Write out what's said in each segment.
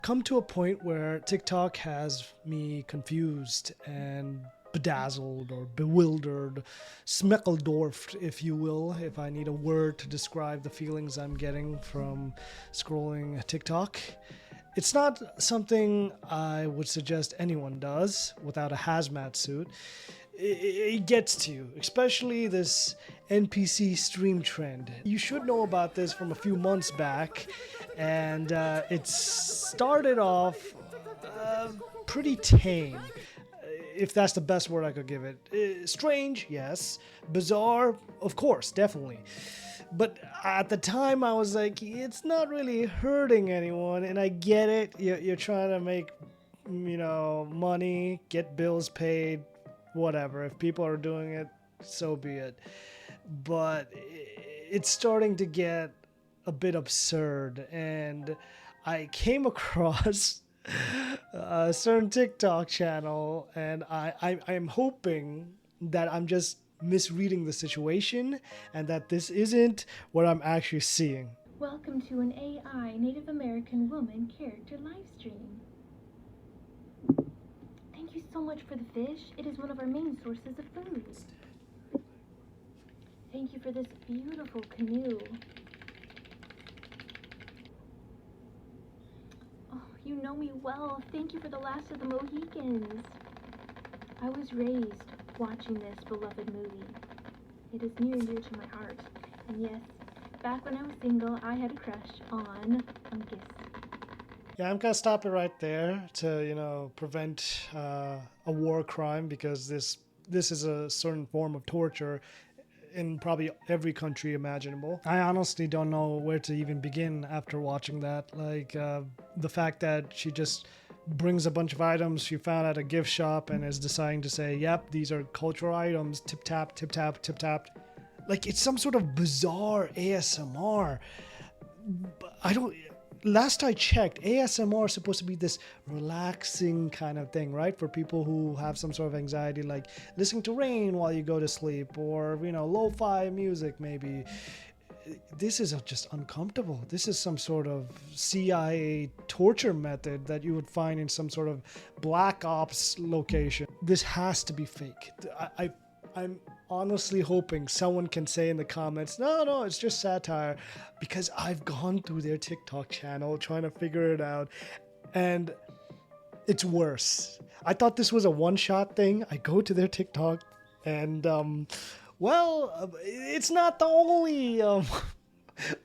come to a point where TikTok has me confused and bedazzled or bewildered, smeckeldorfed, if you will, if I need a word to describe the feelings I'm getting from scrolling TikTok. It's not something I would suggest anyone does without a hazmat suit. It gets to you, especially this NPC stream trend. You should know about this from a few months back, and it started off pretty tame, if that's the best word I could give it. Strange, yes. Bizarre, of course, definitely. But at the time, I was like, it's not really hurting anyone, and I get it. You're trying to make, money, get bills paid, whatever. If people are doing it, so be it. But it's starting to get a bit absurd, and I came across a certain TikTok channel, and I'm hoping that I'm just misreading the situation and that this isn't what I'm actually seeing. Welcome to an AI Native American woman character livestream. Thank you so much for the fish. It is one of our main sources of food. Thank you for this beautiful canoe. Oh, you know me well. Thank you for the last of the Mohicans. I was raised watching this beloved movie. It is near and dear to my heart. And yes, back when I was single, I had a crush on Uncas. Yeah, I'm gonna stop it right there to prevent a war crime, because this is a certain form of torture in probably every country imaginable. I honestly don't know where to even begin after watching that. Like the fact that she just brings a bunch of items she found at a gift shop and is deciding to say, "Yep, these are cultural items." Tip tap, tip tap, tip tap. Like it's some sort of bizarre ASMR. I don't. Last I checked, ASMR is supposed to be this relaxing kind of thing, right? For people who have some sort of anxiety, like listening to rain while you go to sleep, or lo-fi music maybe. This is just uncomfortable. This is some sort of CIA torture method that you would find in some sort of black ops location. This has to be fake. I'm honestly hoping someone can say in the comments, no, it's just satire, because I've gone through their TikTok channel trying to figure it out, and it's worse. I thought this was a one-shot thing. I go to their TikTok, and it's not the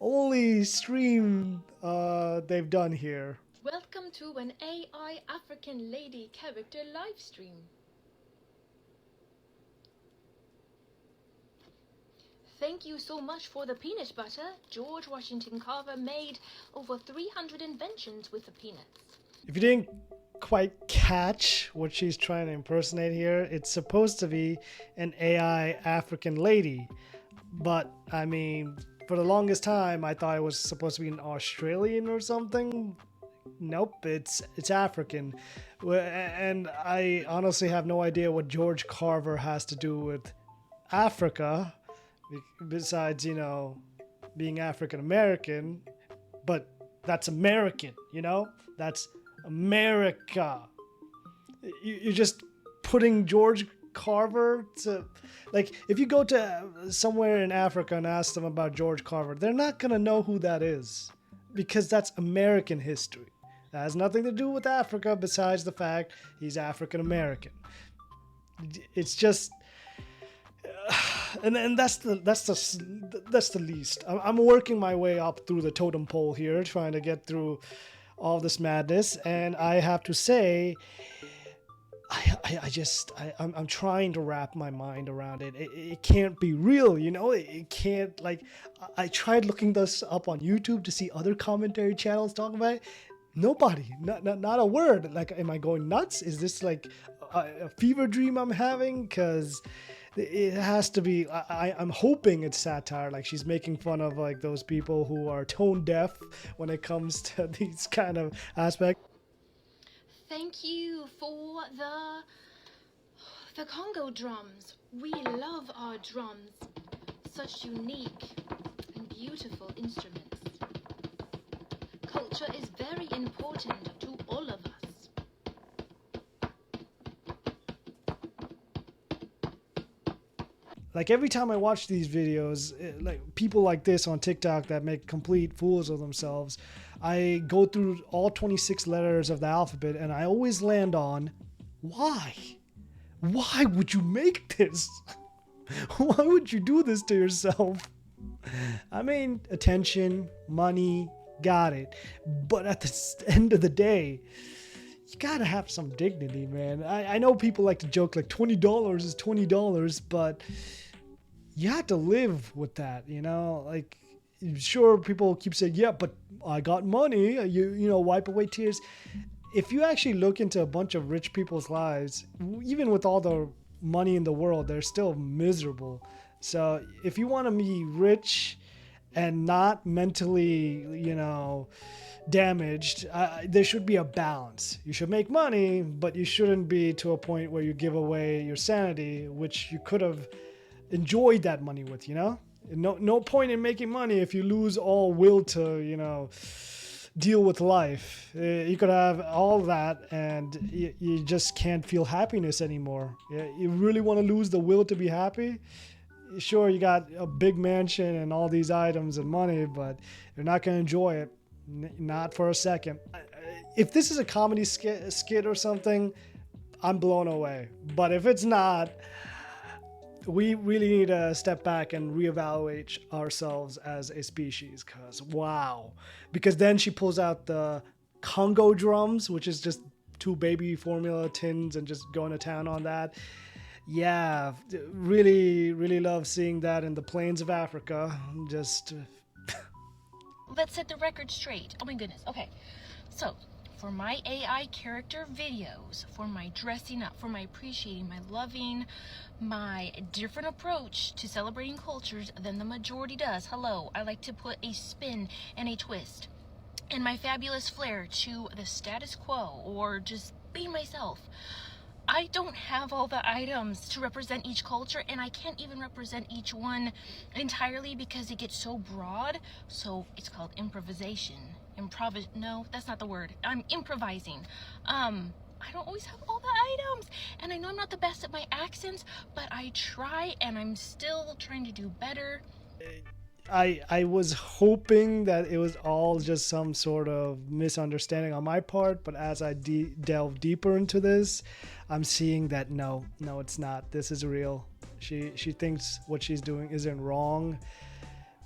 only stream they've done here. Welcome to an AI African lady character livestream. Thank you so much for the peanut butter. George Washington Carver made over 300 inventions with the peanuts. If you didn't quite catch what she's trying to impersonate here, it's supposed to be an AI African lady. But, I mean, for the longest time, I thought it was supposed to be an Australian or something. Nope, it's African. And I honestly have no idea what George Carver has to do with Africa, besides, being African American. But that's American, That's America. You're just putting George Carver to, like, if you go to somewhere in Africa and ask them about George Carver, they're not gonna know who that is, because that's American history. That has nothing to do with Africa besides the fact he's African American. It's just, and that's the least. I'm working my way up through the totem pole here, trying to get through all this madness, and I have to say, I'm trying to wrap my mind around it. It can't be real, It can't, like, I tried looking this up on YouTube to see other commentary channels talking about it. Nobody, not a word. Like, am I going nuts? Is this like a fever dream I'm having? Because it has to be. I'm hoping it's satire. Like, she's making fun of, like, those people who are tone deaf when it comes to these kind of aspects. Thank you for the Congo drums. We love our drums. Such unique and beautiful instruments. culture is very important to all of us. Like every time I watch these videos, like people like this on TikTok that make complete fools of themselves, I go through all 26 letters of the alphabet and I always land on, why? Why would you make this? Why would you do this to yourself? I mean, attention, money, got it. But at the end of the day, you gotta have some dignity, man. I know people like to joke like $20 is $20, but you have to live with that, you know? Like, sure, people keep saying, yeah, but I got money, you know, wipe away tears. If you actually look into a bunch of rich people's lives, even with all the money in the world, they're still miserable. So if you want to be rich and not mentally, you know, damaged, there should be a balance. You should make money, but you shouldn't be to a point where you give away your sanity, which you could have enjoyed that money with, you know? No point in making money if you lose all will to, you know, deal with life. You could have all that and you just can't feel happiness anymore. You really want to lose the will to be happy? Sure, you got a big mansion and all these items and money, but you're not going to enjoy it. Not for a second. If this is a comedy skit or something, I'm blown away. But if it's not, we really need to step back and reevaluate ourselves as a species, because wow. Because then she pulls out the Congo drums, which is just 2 baby formula tins and just going to town on that. Yeah, really, really love seeing that in the plains of Africa. Just... Let's set the record straight. Oh my goodness. Okay, so for my AI character videos, for my dressing up, for my appreciating, my loving, my different approach to celebrating cultures than the majority does. Hello, I like to put a spin and a twist and my fabulous flair to the status quo, or just be myself. I don't have all the items to represent each culture, and I can't even represent each one entirely because it gets so broad. So it's called improvisation. No, that's not the word. I'm improvising. I don't always have all the items, and I know I'm not the best at my accents, but I try, and I'm still trying to do better. I was hoping that it was all just some sort of misunderstanding on my part, but as I delve deeper into this, I'm seeing that no, it's not. This is real. She thinks what she's doing isn't wrong.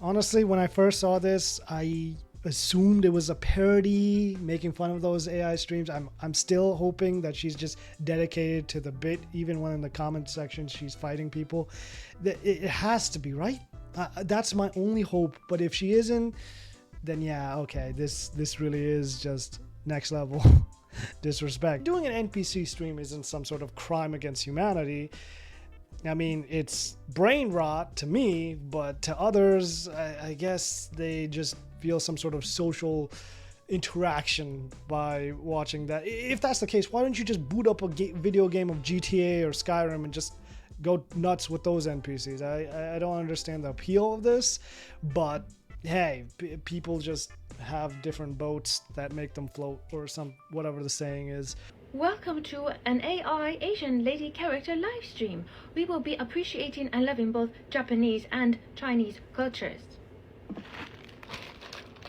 Honestly, when I first saw this, I assumed it was a parody making fun of those AI streams. I'm still hoping that she's just dedicated to the bit, even when in the comment section she's fighting people. It has to be, right? That's my only hope. But if she isn't, then yeah, okay, this really is just next level disrespect. Doing an NPC stream isn't some sort of crime against humanity. I mean, it's brain rot to me, but to others, I guess they just feel some sort of social interaction by watching that. If that's the case, why don't you just boot up a video game of GTA or Skyrim and just go nuts with those NPCs? I don't understand the appeal of this, but hey, people just have different boats that make them float, or some whatever the saying is. Welcome to an AI Asian lady character live stream. We will be appreciating and loving both Japanese and Chinese cultures.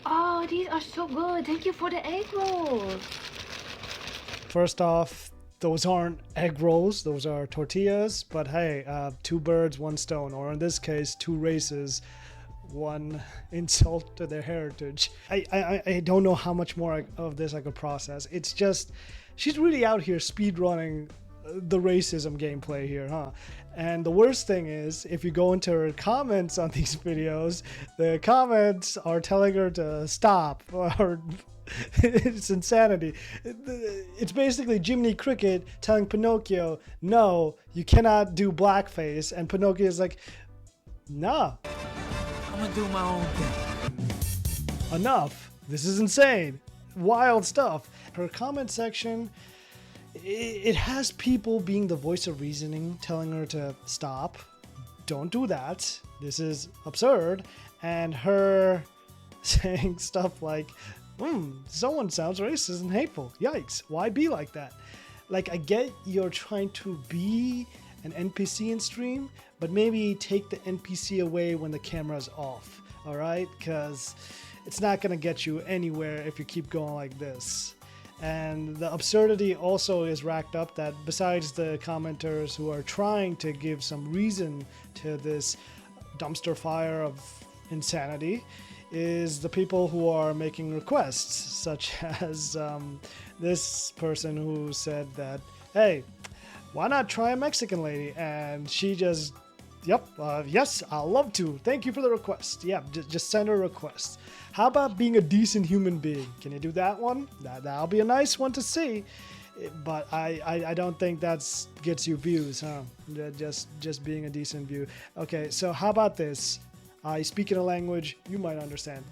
Oh, these are so good. Thank you for the egg rolls. First off, those aren't egg rolls, those are tortillas, but hey, 2 birds, 1 stone, or in this case, 2 races, 1 insult to their heritage. I don't know how much more of this I could process. It's just, she's really out here speedrunning the racism gameplay here, huh? And the worst thing is, if you go into her comments on these videos, the comments are telling her to stop, or it's insanity. It's basically Jiminy Cricket telling Pinocchio, no, you cannot do blackface, and Pinocchio is like, nah, I'm gonna do my own thing. Enough. This is insane. Wild stuff. Her comment section, it has people being the voice of reasoning, telling her to stop, don't do that, this is absurd, and her saying stuff like, someone sounds racist and hateful. Yikes, why be like that? Like, I get you're trying to be an NPC in stream, but maybe take the NPC away when the camera's off, all right? Because it's not going to get you anywhere if you keep going like this. And the absurdity also is racked up that besides the commenters who are trying to give some reason to this dumpster fire of insanity, is the people who are making requests, such as this person who said that, hey, why not try a Mexican lady? And she just, yes, I'll love to. Thank you for the request. Yeah, just send her a request. How about being a decent human being? Can you do that one? That'll be a nice one to see. But I don't think that gets you views, huh? Just being a decent view. Okay, so how about this? I speak in a language you might understand.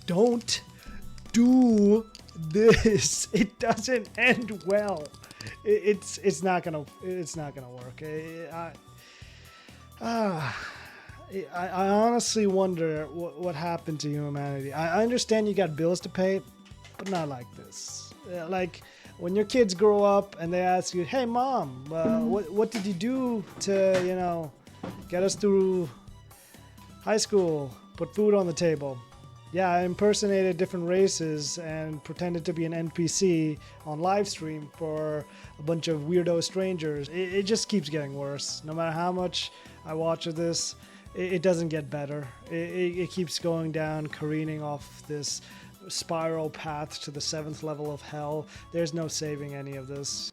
Don't do this. It doesn't end well. It's not gonna work. I honestly wonder what happened to humanity. I understand you got bills to pay, but not like this. Like when your kids grow up and they ask you, "Hey, mom, what did you do to get us through high school, put food on the table?" Yeah, I impersonated different races and pretended to be an NPC on live stream for a bunch of weirdo strangers. It just keeps getting worse. No matter how much I watch of this, it doesn't get better. It keeps going down, careening off this spiral path to the 7th level of hell. There's no saving any of this.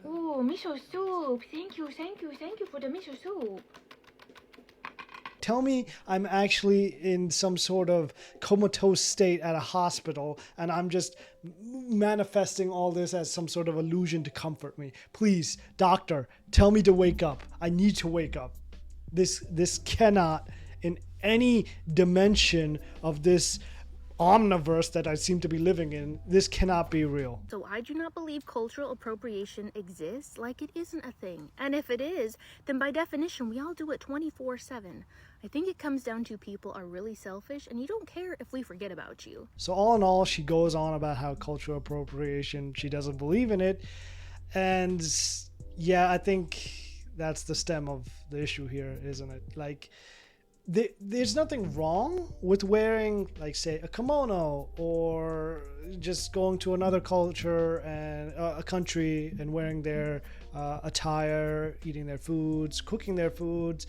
Oh, miso soup. Thank you for the miso soup. Tell me I'm actually in some sort of comatose state at a hospital and I'm just manifesting all this as some sort of illusion to comfort me. Please, doctor, tell me to wake up. I need to wake up. This cannot, in any dimension of this omniverse that I seem to be living in, this cannot be real. So I do not believe cultural appropriation exists, like it isn't a thing. And if it is, then by definition, we all do it 24/7. I think it comes down to people are really selfish and you don't care if we forget about you. So all in all, she goes on about how cultural appropriation, she doesn't believe in it. And yeah, I think that's the stem of the issue here, isn't it? Like, there's nothing wrong with wearing, like, say, a kimono or just going to another culture and a country and wearing their attire, eating their foods, cooking their foods.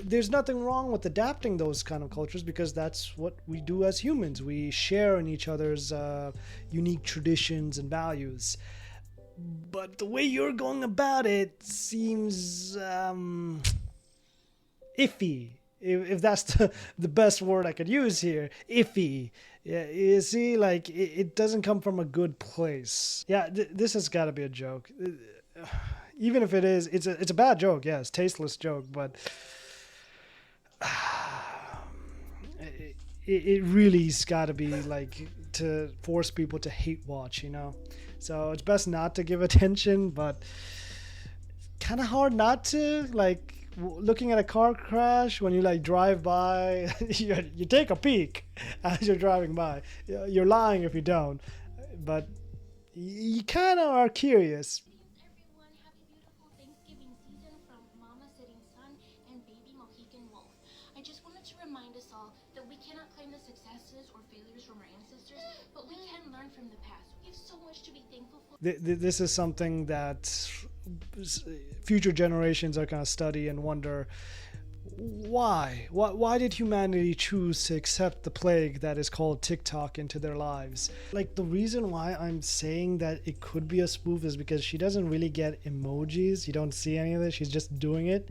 There's nothing wrong with adapting those kind of cultures because that's what we do as humans. We share in each other's unique traditions and values. But the way you're going about it seems iffy. If that's the best word I could use here, iffy. Yeah, you see, like, it doesn't come from a good place. Yeah, this has got to be a joke. Even if it is, it's a bad joke. Yeah, it's a tasteless joke, but it really's got to be like to force people to hate watch, So it's best not to give attention, but kind of hard not to, like. Looking at a car crash when you like drive by, you take a peek as you're driving by. You're lying if you don't, but you kind of are curious. Everyone have a beautiful Thanksgiving season from Mama Sitting Sun and Baby Mohican Wolf. I just wanted to remind us all that we cannot claim the successes or failures from our ancestors, but we can learn from the past. We have so much to be thankful for. This is something that future generations are going to study and wonder why did humanity choose to accept the plague that is called TikTok into their lives. Like, the reason why I'm saying that it could be a spoof is because she doesn't really get emojis. You don't see any of it. She's just doing it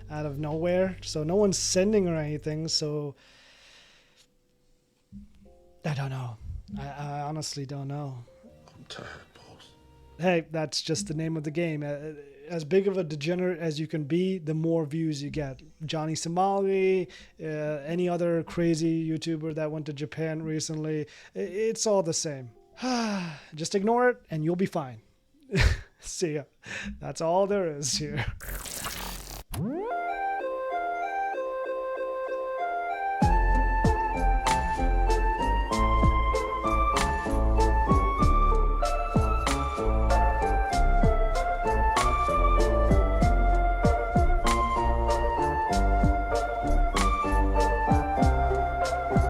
out of nowhere, so no one's sending her anything. So I don't know. I honestly don't know. I'm tired, boss. Hey, that's just the name of the game. As big of a degenerate as you can be, the more views you get. Johnny Somali, any other crazy YouTuber that went to Japan recently, it's all the same. Just ignore it and you'll be fine. See ya. That's all there is here.